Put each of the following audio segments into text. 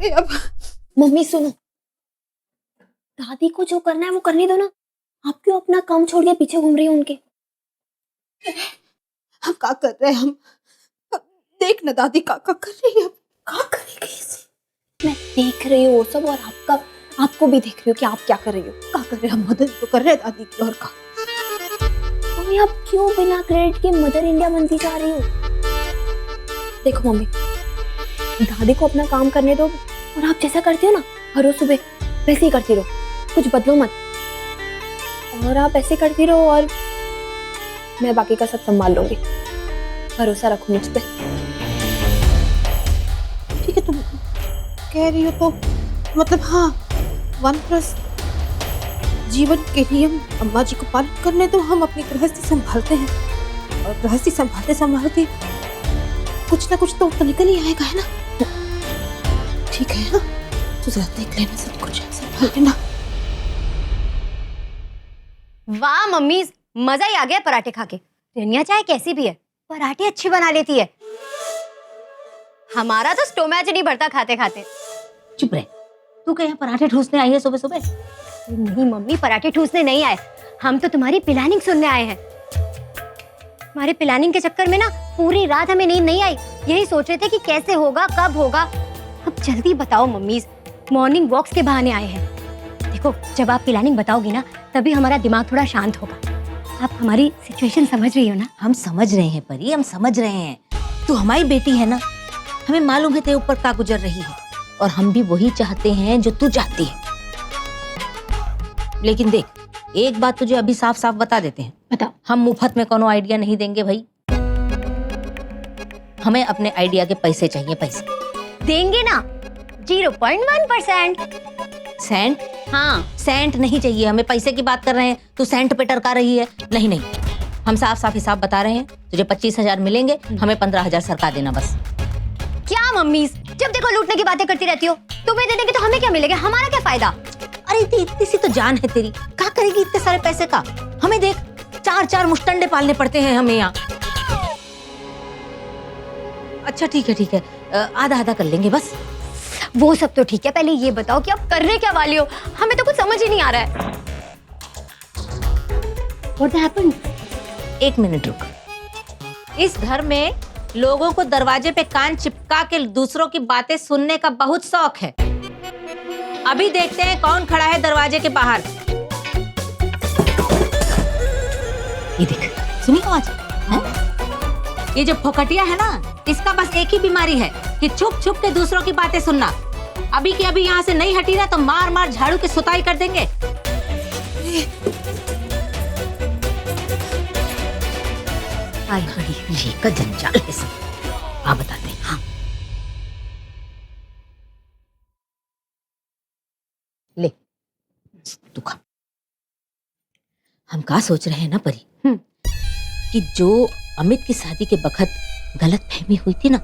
करें अब? मम्मी सुनो, दादी को जो करना है वो करने दो ना। आप क्यों अपना काम छोड़ के पीछे घूम रही हो उनके? हम क्या कर रहे हैं हम? अब देख ना दादी क्या कर रही है, अब क्या करेगी इसे? मैं देख रही हूँ वो सब, और आपको भी देख रही हूँ कि आप क्या कर रही हो। क्या कर रहे हैं हम? मदद तो कर रहे हैं दादी की। और का मम्मी आप क्यों बिना क्रेडिट के मदर इंडिया बनती जा रही हो? देखो मम्मी, दादी को अपना काम करने दो, और आप जैसा करती हो ना हर रोज सुबह, वैसे ही करती रहो, कुछ बदलो मत। और आप ऐसे करती रहो और मैं बाकी का सब संभाल लूंगी, भरोसा रखो मुझ पे। ठीक है, तुम कह रही हो तो मतलब हाँ, वनप्लस जीवन के नियम अम्मा जी को पालन करने दो, हम अपनी गृहस्थी संभालते हैं, और गृहस्थी संभालते संभालते कुछ ना कुछ तो निकल ही आएगा, है ना? ठीक है ना, तू जरा देख लेना, सब कुछ संभाल लेना। वाह मम्मी, मजा ही आ गया पराठे खा के। रनिया चाहे कैसी भी है, पराठे अच्छी बना लेती है। हमारा तो स्टोमैच नहीं भरता खाते खाते। चुप रहे, तू क्या यहाँ पराठे ठूसने आई है सुबह सुबह? नहीं मम्मी, पराठे ठूसने नहीं आए, हम तो तुम्हारी प्लानिंग सुनने आए हैं। हमारे प्लानिंग के चक्कर में ना पूरी रात हमें नींद नहीं आई, यही सोच रहे थे कि कैसे होगा, कब होगा। अब जल्दी बताओ मम्मी, मॉर्निंग वॉक्स के बहाने आए हैं। देखो, जब आप प्लानिंग बताओगी ना तभी हमारा दिमाग थोड़ा शांत होगा। आप हमारी सिचुएशन समझ रही हो ना? हम समझ रहे हैं परी, हम समझ रहे हैं। तू हमारी बेटी है ना, हमें मालूम है तेरे ऊपर क्या गुजर रही है, और हम भी वही चाहते हैं जो तू चाहती है। लेकिन देख, एक बात तुझे अभी साफ साफ बता देते हैं। बताओ। हम मुफ्त में कोनो आइडिया नहीं देंगे भाई, हमें अपने आइडिया के पैसे चाहिए, पैसे। देंगे ना, 0.1%। सेंट? हाँ, सेंट नहीं चाहिए हमें, पैसे की बात कर रहे हैं। तू सेंट पे टरका रही है। नहीं नहीं, हम साफ साफ हिसाब बता रहे हैं। तुझे 25,000 मिलेंगे, हमें 15,000 सरका देना बस। क्या मम्मी, जब देखो लूटने की बातें करती रहती हो। तुम्हें दे देंगे तो हमें क्या मिलेगा, हमारा क्या फायदा? अरे इतनी सी तो जान है तेरी, क्या करेगी इतने सारे पैसे का? हमें देख, 4 मुश्तंडे पालने पड़ते हैं हमें यहाँ। अच्छा ठीक है, आधा आधा कर लेंगे बस। वो सब तो ठीक है, पहले ये बताओ कि आप करने क्या वाली हो, हमें तो कुछ समझ ही नहीं आ रहा है। What happened? 1 मिनट रुक। इस घर में लोगों को दरवाजे पे कान चिपका के दूसरों की बातें सुनने का बहुत शौक है। अभी देखते हैं कौन खड़ा है दरवाजे के बाहर। ये देख, सुनी आवाज? ये जो फोकटिया है ना, इसका बस एक ही बीमारी है कि छुप छुप के दूसरों की बातें सुनना। अभी की अभी यहाँ से नहीं हटी ना तो मार मार झाड़ू के सुताई कर देंगे। आई बड़ी ये का जंजाल है सब। आप बताते हैं। हाँ ले तू खा। हम क्या सोच रहे हैं ना परी, कि जो अमित की शादी के बखत गलत फहमी हुई थी ना,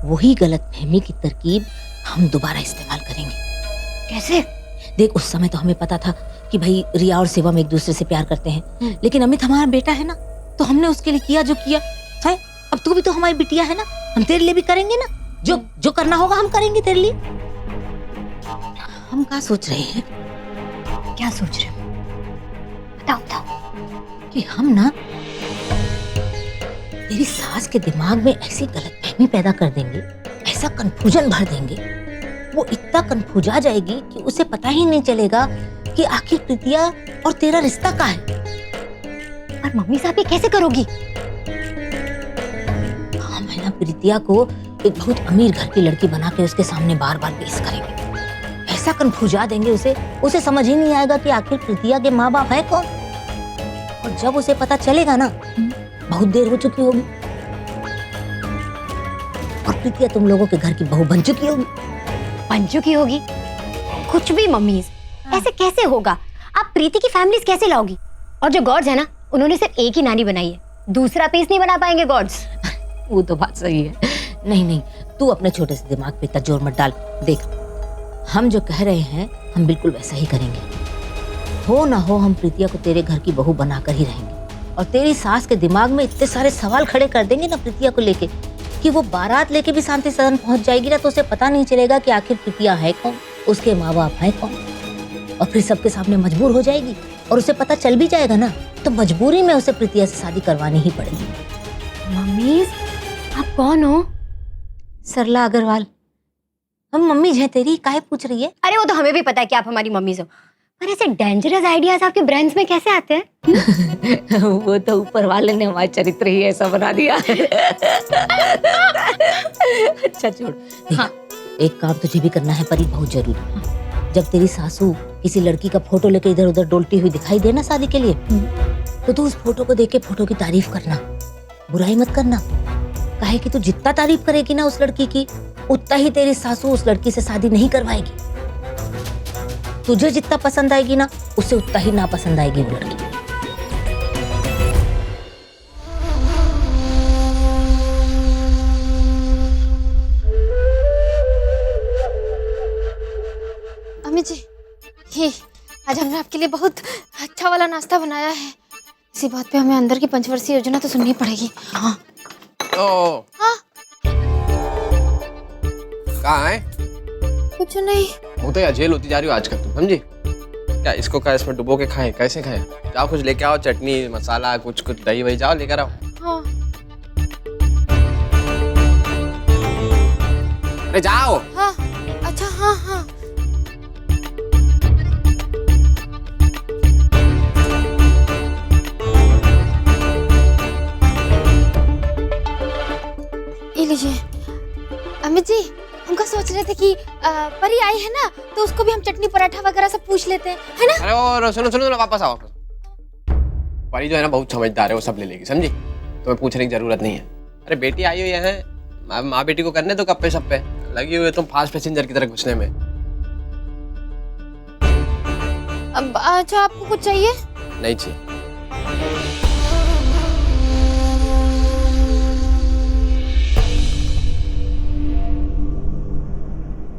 वही गलत फहमी की तरकीब हम दोबारा इस्तेमाल करेंगे। कैसे? देख, उस समय तो हमें पता था कि भाई रिया और शिवम एक दूसरे से प्यार करते हैं, लेकिन अमित हमारा बेटा है ना, तो हमने उसके लिए किया जो किया है। अब तू भी तो हमारी बिटिया है ना, हम तेरे लिए भी करेंगे ना, जो करना होगा हम करेंगे तेरे लिए। हम क्या सोच रहे हैं? क्या सोच रहे हो? बताओ। कि हम ना तेरी सास के दिमाग में ऐसी गलतफहमी पैदा कर देंगे, ऐसा कंफ्यूजन भर देंगे, वो इतना कंफ्यूजा जाएगी कि उसे पता ही नहीं चलेगा कि आखिर प्रीतिया और तेरा रिश्ता क्या है। और मम्मी साहब ये कैसे करोगी? हम है ना प्रीतिया को एक बहुत अमीर घर की लड़की बना के उसके सामने बार बार पेश करेंगे, ऐसा कंफ्यूजा देंगे उसे समझ ही नहीं आएगा कि आखिर प्रीतिया के माँ बाप है कौन। और जब उसे पता चलेगा ना, बहुत देर हो चुकी होगी और प्रीतिया तुम लोगों के घर की बहू बन चुकी होगी। कुछ भी मम्मी, ऐसे कैसे होगा? आप प्रीति की फैमिलीज कैसे लाओगी? और जो गॉड्स है ना, उन्होंने सिर्फ एक ही नानी बनाई है, दूसरा पीस नहीं बना पाएंगे गॉड्स। वो तो बात सही है। नहीं, तू अपने छोटे से दिमाग पे इतना जोर मत डाल। देख, हम जो कह रहे हैं हम बिल्कुल वैसा ही करेंगे। हो ना हो हम प्रीतिया को तेरे घर की बहू बनाकर ही रहेंगे, और तेरी सास के दिमाग में इतने सारे सवाल खड़े कर देंगे ना प्रीतिया को लेके, कि क्योंकि वो बारात लेके भी शांति सदन पहुंच जाएगी ना, तो उसे पता नहीं चलेगा कि आखिर प्रीतिया है कौन, उसके माँ बाप है कौन, और फिर सबके सामने मजबूर हो जाएगी और उसे पता चल भी जाएगा ना, तो मजबूरी में उसे प्रीतिया से शादी करवानी ही पड़ेगी। मम्मी आप कौन हो? सरला अग्रवाल। हम मम्मी हैं तेरी, काहे पूछ रही है? अरे वो तो हमें भी पता है कि आप हमारी मम्मी हो, पर ऐसे डेंजरस आइडियाज आपके ब्रेन्स में कैसे आते हैं? वो तो ऊपर वाले ने हमारा चरित्र ही ऐसा बना दिया। अच्छा छोड़। हाँ। एक काम तुझे भी करना है परी, बहुत जरूरी। जब तेरी सासू किसी लड़की का फोटो लेके इधर उधर डोलती हुई दिखाई देना शादी के लिए, तो तू उस फोटो को देख के फोटो की तारीफ करना, बुराई मत करना। काहे कि तू जितना तारीफ करेगी ना उस लड़की की, उतना ही तेरी सासू उस लड़की से शादी नहीं करवाएगी। तुझे जितना पसंद आएगी ना, उसे उतना ही नापसंद आएगी वो लड़की। अम्मी जी, ये आज हमने आपके लिए बहुत अच्छा वाला नाश्ता बनाया है। इसी बात पे हमें अंदर की पंचवर्षीय योजना तो सुननी पड़ेगी। हाँ। हाँ। कहाँ है? कुछ नहीं। वो तो यार जेल होती जा रही हो आजकल, तुम समझी? क्या इसको क्या इसमें डुबो के खाएं? कैसे खाएं? जाओ कुछ लेके आओ, चटनी मसाला कुछ दही वही जाओ लेकर आओ। हाँ। अरे जाओ। हाँ। अच्छा हाँ हाँ। ये लीजिए। अमित जी, हमका सोच रहे थे कि परी आई है ना, तो उसको भी हम चटनी पराठा वगैरह सब पूछ लेते हैं, है ना? अरे और सुनो सुनो सुनो, वापस आओ वापस। परी जो है ना बहुत समझदार है, वो सब ले लेगी, समझी? तुम्हें पूछने की जरूरत नहीं है। अरे बेटी आई हुई है, माँ बेटी को करने तो गप्पे शप्पे लगी हुई है, तुम फास्ट पैसेंजर की तरह घुसने में। अच्छा आपको कुछ चाहिए? नहीं चाहिए।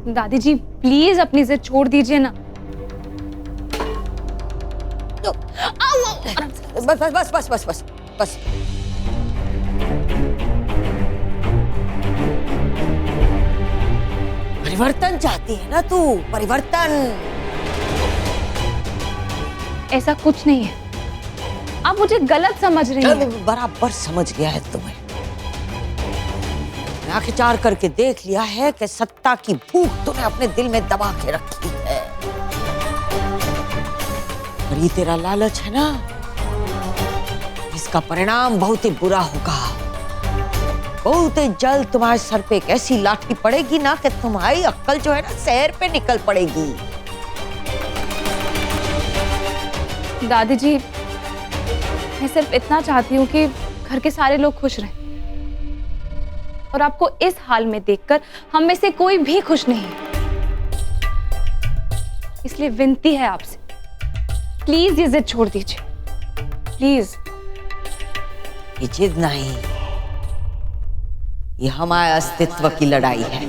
दादी जी प्लीज अपनी जिद छोड़ दीजिए ना। बस बस बस बस बस बस बस। परिवर्तन चाहती है ना तू? परिवर्तन। ऐसा कुछ नहीं है, आप मुझे गलत समझ रही हैं। बराबर समझ गया है तुम्हें। आखिरकार करके देख लिया है कि सत्ता की भूख तूने अपने दिल में दबा के रखी है। और ये तेरा लालच है ना, इसका परिणाम बहुत ही बुरा होगा। बहुत ही जल्द तुम्हारे सर पे एक ऐसी लाठी पड़ेगी ना कि तुम्हारी अक्ल जो है ना शहर पे निकल पड़ेगी। दादी जी मैं सिर्फ इतना चाहती हूँ कि घर के सारे लोग खुश रहें, और आपको इस हाल में देखकर हम में से कोई भी खुश नहीं है। इसलिए विनती है आपसे, प्लीज ये जिद छोड़ दीजिए, प्लीज। ये जिद नहीं, ये हमारे अस्तित्व की लड़ाई है।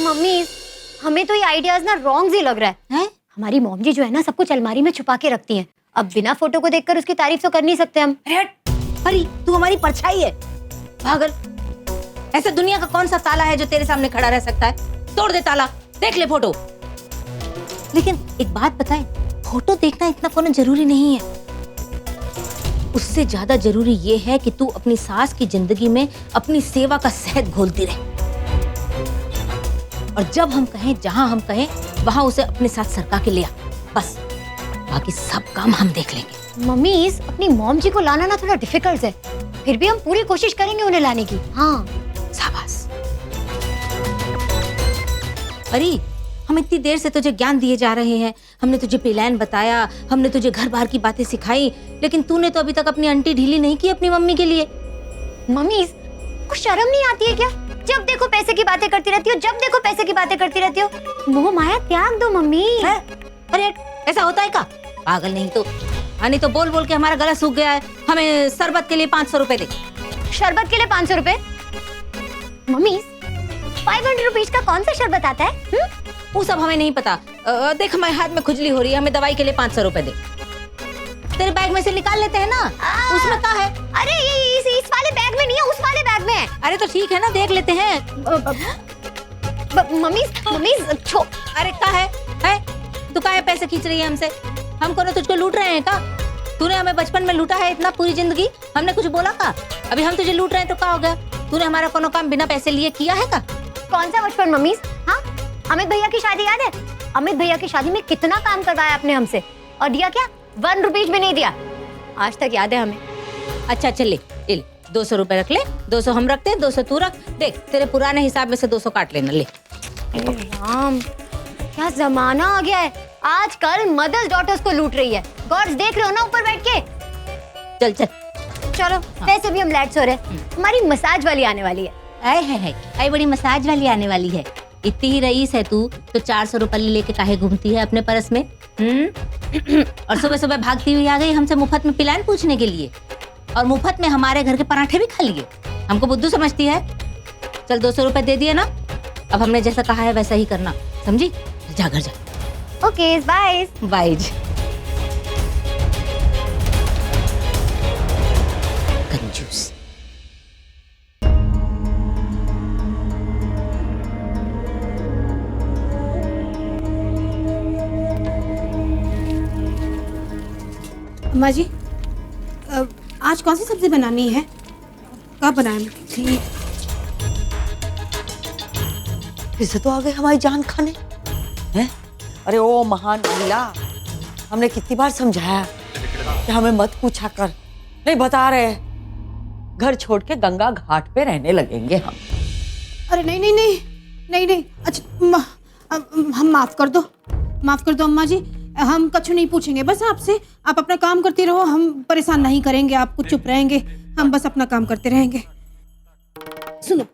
मम्मी हमें तो ये आइडियाज ना रॉन्ग ही लग रहा है। हमारी मॉम जी जो है ना सब कुछ अलमारी में छुपा के रखती हैं। अब बिना फोटो को देखकर उसकी तारीफ तो कर नहीं सकते हम। अरे हट परी, तू हमारी परछाई है, पागल। ऐसे दुनिया का कौन सा ताला है जो तेरे सामने खड़ा रह सकता है? तोड़ दे ताला, देख ले फोटो। लेकिन एक बात बताएं, फोटो देखना इतना कोनो जरूरी नहीं है। उससे ज्यादा जरूरी ये है कि तू अपनी सास की जिंदगी में अपनी सेवा का शहद घोलती रहे, और जब हम कहें, जहां हम कहें, वहां उसे अपने साथ सरका के ले आ। बस बाकी सब काम हम देख लेंगे। मम्मी अपनी मॉम जी को लाना ना थोड़ा डिफिकल्ट है, फिर भी हम पूरी कोशिश करेंगे उन्हें लाने की। हाँ शाबाश। परी, हम इतनी देर से तुझे ज्ञान दिए जा रहे हैं, हमने तुझे प्लान बताया, हमने तुझे घर बार की बातें सिखाई, लेकिन तूने तो अभी तक अपनी अंटी ढीली नहीं की अपनी मम्मी के लिए। मम्मी कुछ शर्म नहीं आती है क्या? जब देखो पैसे की बातें करती रहती हो, जब देखो पैसे की बातें करती रहती हो। मोह माया त्याग दो मम्मी। है? अरे ऐसा होता है का? पागल नहीं तो हानि तो बोल बोल के हमारा गला सूख गया है। हमें शरबत के लिए 500 रुपए दे। शरबत के लिए 500 रुपए? मम्मी 500 रुपीज का कौन सा शरबत आता है? वो सब हमें नहीं पता। देख हमारे हाथ में खुजली हो रही है, हमें दवाई के लिए 500 रुपए दे। तेरे बैग में से निकाल लेते हैं ना, उसमें क्या है? अरे ये इस वाले बैग में नहीं है, उस वाले बैग में है। अरे तो ठीक है ना, देख लेते हैं। मम्मी छो। अरे क्या है? तू काहे पैसे खींच रही है हमसे? हम कौन तुझको लूट रहे हैं का? तूने हमें बचपन में लूटा है इतना पूरी जिंदगी, हमने कुछ बोला का? अभी हम तुझे लूट रहे हैं तो क्या हो गया? तूने हमारा कोनो काम बिना पैसे लिए किया है का? कौन सा बचपन मम्मी? हाँ, अमित भैया की शादी याद है? अमित भैया की शादी में कितना काम करवाया आपने हमसे, और दिया क्या? 1 रुपीज भी नहीं दिया, आज तक याद है हमें। अच्छा चल ले 200 रुपए रख ले। 200 हम रखते हैं, 200 तू रख। देख तेरे पुराने हिसाब में से 200 काट लेना। ले। अरे राम, क्या जमाना आ गया है, आजकल मदर्स डॉटर्स को लूट रही है। गॉड्स देख रहे हो ना ऊपर बैठ के। चल चल चलो वैसे भी हम लेट्स हो रहे हैं, हमारी मसाज वाली आने वाली है। आए बड़ी मसाज वाली आने वाली है। इतनी ही रईस है तू तो 400 रुपए लेके काहे घूमती है अपने पर्स में? और सुबह सुबह भागती हुई आ गई हमसे मुफ्त में पिलान पूछने के लिए, और मुफ्त में हमारे घर के पराठे भी खा लिए। हमको बुद्धू समझती है? चल 200 रुपए दे दिए ना, अब हमने जैसा कहा है वैसा ही करना, समझी? जा घर जा। Okay bye bye. कंजूस। अम्मा जी, आज कौन सी सब्जी बनानी है? कब बनाएं? ठीक। फिर से तो आ गए हमारी जान खाने हैं? अरे ओ महान महिला, हमने कितनी बार समझाया कि हमें मत पूछा कर, नहीं बता रहे। घर छोड़ के गंगा घाट पे रहने लगेंगे हम। अरे नहीं नहीं नहीं नहीं नहीं, अच्छा हम माफ कर दो अम्मा जी, हम कछु नहीं पूछेंगे, बस आपसे। आप अपना काम करते रहो, हम परेशान नहीं करेंगे आपको, चुप रहेंगे, हम बस अपना काम करते रहेंगे। सुनो,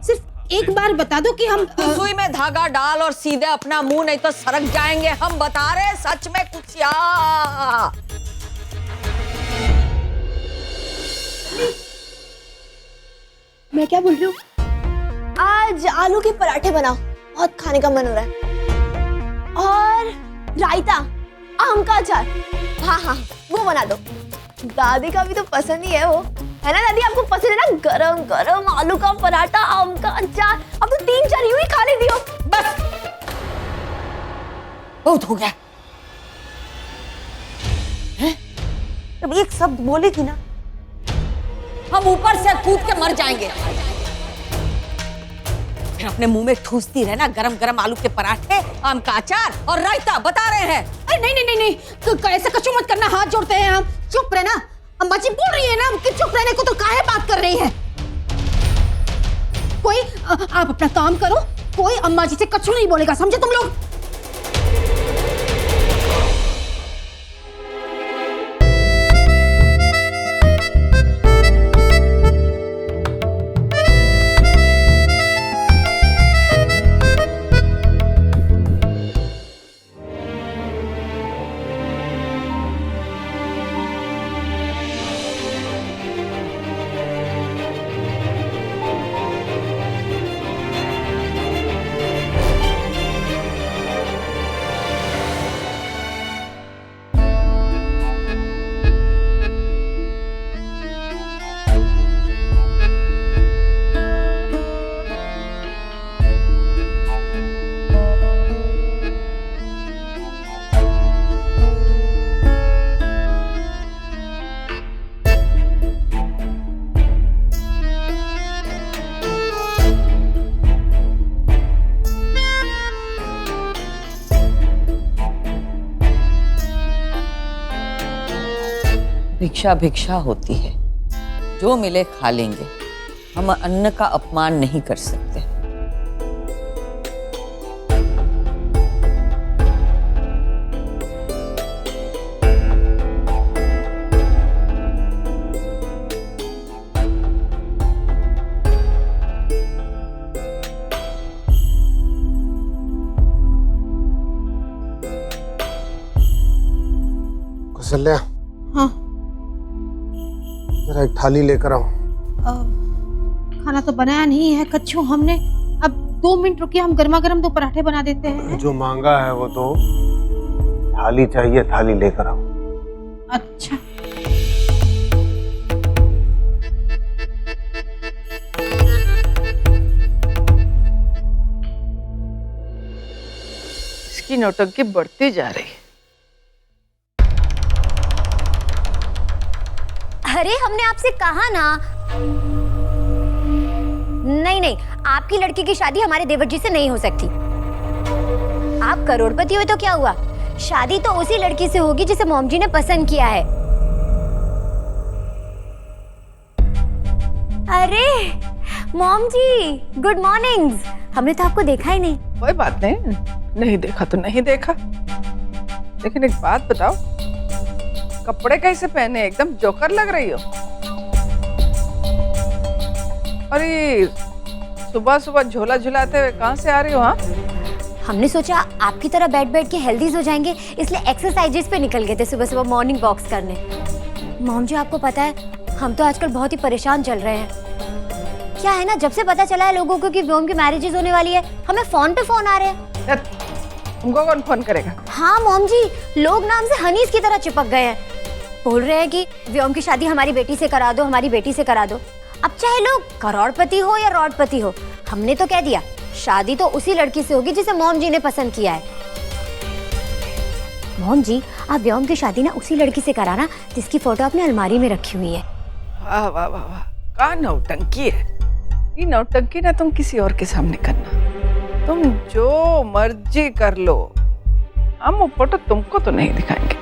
सिर्फ एक बार बता दो कि हम सुई में धागा डाल और सीधे अपना मुंह, नहीं तो सरक जाएंगे। हम बता रहे सच में कुछ या मैं क्या बोल रही हूँ? आज आलू के पराठे बनाओ, बहुत खाने का मन हो रहा है। और रायता, आम का अचार, हाँ वो बना दो। दादी का भी तो पसंद ही है वो, है ना दादी? आपको पसंद है ना गरम गरम आलू का पराठा, आम का अचार। अब तो 3-4 यूं ही खा लेती हो। बस बहुत हो गया। जब एक शब्द बोलेगी ना, हम ऊपर से कूद के मर जाएंगे। फिर अपने मुंह में ठूसती रहना गरम गरम आलू के पराठे, आम का अचार और रायता। बता रहे हैं। अरे नहीं नहीं नहीं नहीं, तो ऐसा कछु मत करना, हाथ जोड़ते हैं हम। चुप रहना, अम्मा जी बोल रही है ना कि चुप रहने को, तो काहे बात कर रही है? कोई आप अपना काम करो, कोई अम्मा जी से कछु नहीं बोलेगा, समझे तुम लोग? भिक्षा भिक्षा होती है, जो मिले खा लेंगे। हम अन्न का अपमान नहीं कर सकते। कौशल्या, हाँ जरा एक थाली लेकर आओ। खाना तो बनाया नहीं है कच्छू हमने, अब 2 मिनट रुकिए, हम गर्मा गर्म 2 पराठे बना देते हैं। जो मांगा है वो तो थाली चाहिए, थाली लेकर आओ। अच्छा। इसकी नौटंकी बढ़ती जा रही है। अरे हमने आपसे कहा ना। नहीं नहीं, आपकी लड़की की शादी हमारे देवर जी से नहीं हो सकती। आप करोड़पति हुए तो क्या हुआ, शादी तो उसी लड़की से होगी जिसे मॉम जी ने पसंद किया है। अरे मॉम जी, गुड मॉर्निंग। हमने तो आपको देखा ही नहीं। कोई बात नहीं, नहीं देखा तो नहीं देखा। लेकिन एक बात बताओ, कपड़े कैसे पहने, एकदम जोकर लग रही हो। अरे सुबह सुबह झोला झुलाते हुए कहाँ से आ रही हो? हाँ, हमने सोचा आपकी तरह बैठ बैठ के हेल्दीज हो जाएंगे, इसलिए एक्सरसाइजेस पे निकल गए थे सुबह सुबह मॉर्निंग वॉक्स करने। मॉम जी आपको पता है, हम तो आजकल बहुत ही परेशान चल रहे हैं। क्या है ना, जब से पता चला है लोगों को कि व्योम की मैरिजेस होने वाली है, हमें फोन पे फोन आ रहे हैं। तुमको कौन फोन करेगा? हाँ मॉम जी, लोग ना हमसे हनीस की तरह चिपक गए हैं। बोल रहे हैं कि व्योम की शादी हमारी बेटी से करा दो, हमारी बेटी से करा दो। अब चाहे लोग करोड़पति हो या रॉडपति हो, हमने तो कह दिया शादी तो उसी लड़की से होगी जिसे मॉम जी ने पसंद किया है। मॉम जी, आप व्योम की शादी ना उसी लड़की से कराना जिसकी फोटो अपने अलमारी में रखी हुई है। वाह वाह वाह वाह, क्या नौटंकी है। ये नौटंकी ना तुम किसी और के सामने करना। तुम जो मर्जी कर लो, हम वो फोटो तुमको तो नहीं दिखाएंगे।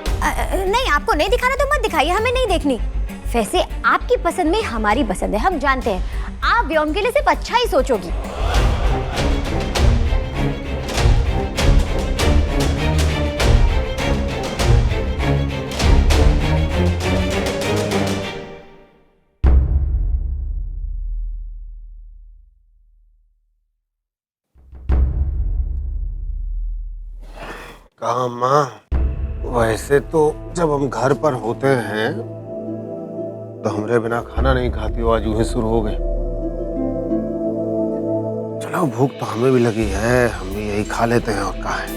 नहीं, आपको नहीं दिखाना तो मत दिखाइए, हमें नहीं देखनी। वैसे आपकी पसंद में हमारी पसंद है, हम जानते हैं। आप व्योम के लिए सिर्फ अच्छा ही सोचोगी। कहा माँ, वैसे तो जब हम घर पर होते हैं तो हमरे बिना खाना नहीं खाती हो, आज यूं ही शुरू हो गई। चलो भूख तो हमें भी लगी है, हम भी यही खा लेते हैं, और क्या है।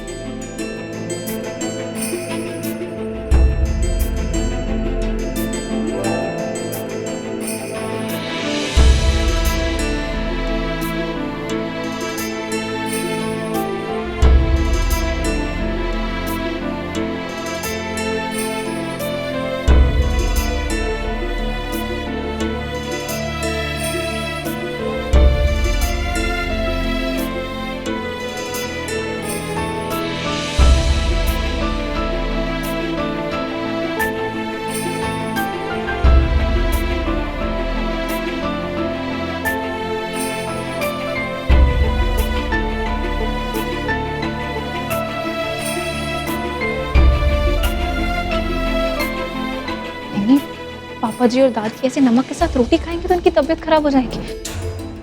पापा जी और दादी ऐसे नमक के साथ रोटी खाएंगे तो उनकी तबीयत खराब हो जाएगी।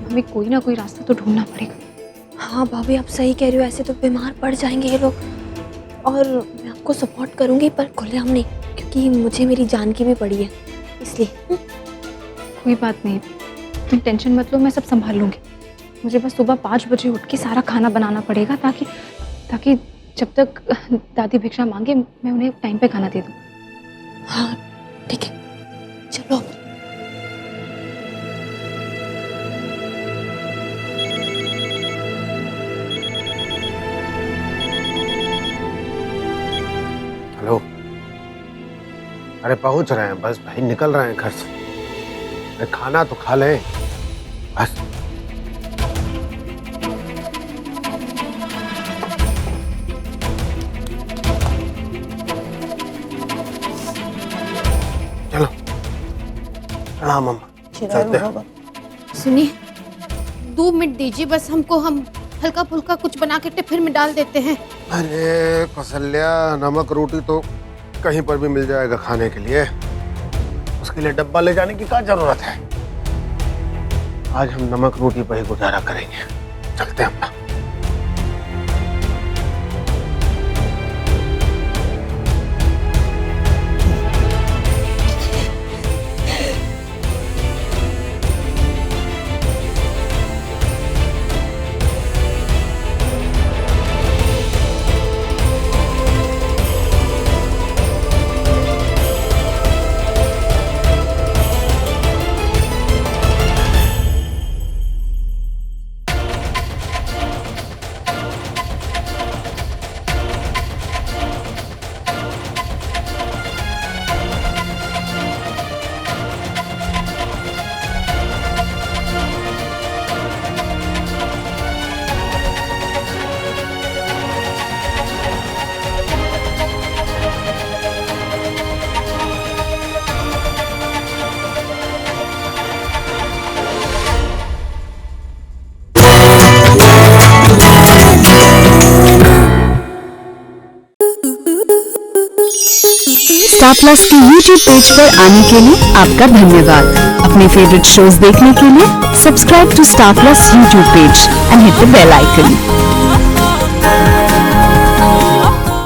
हमें कोई ना कोई रास्ता तो ढूंढना पड़ेगा। हाँ भाभी, आप सही कह रही हो, ऐसे तो बीमार पड़ जाएंगे ये लोग। और मैं आपको सपोर्ट करूंगी, पर खुलेआम नहीं, क्योंकि मुझे मेरी जान की भी पड़ी है, इसलिए। कोई बात नहीं, तुम टेंशन मत लो, मैं सब संभाल लूंगी। मुझे बस सुबह 5 बजे उठ के सारा खाना बनाना पड़ेगा, ताकि जब तक दादी भिक्षा मांगे मैं उन्हें टाइम पे खाना दे दूँ। हाँ ठीक है, चलो। हेलो, अरे पहुंच रहे हैं, बस भाई निकल रहे हैं घर से। अरे खाना तो खा लें बस। चलो प्रणाम मम्मा, चलते हैं। सुनिए, 2 मिनट दीजिए बस हमको, हम हल्का फुल्का कुछ बना के टिफिन में डाल देते हैं। अरे कौशल्या, नमक रोटी तो कहीं पर भी मिल जाएगा खाने के लिए, उसके लिए डब्बा ले जाने की क्या जरूरत है। आज हम नमक रोटी पर ही गुजारा करेंगे, चलते हैं अपना। स्टार प्लस के यूट्यूब पेज पर आने के लिए आपका धन्यवाद। अपने फेवरेट शोज देखने के लिए subscribe to Star Plus YouTube page and hit the bell icon.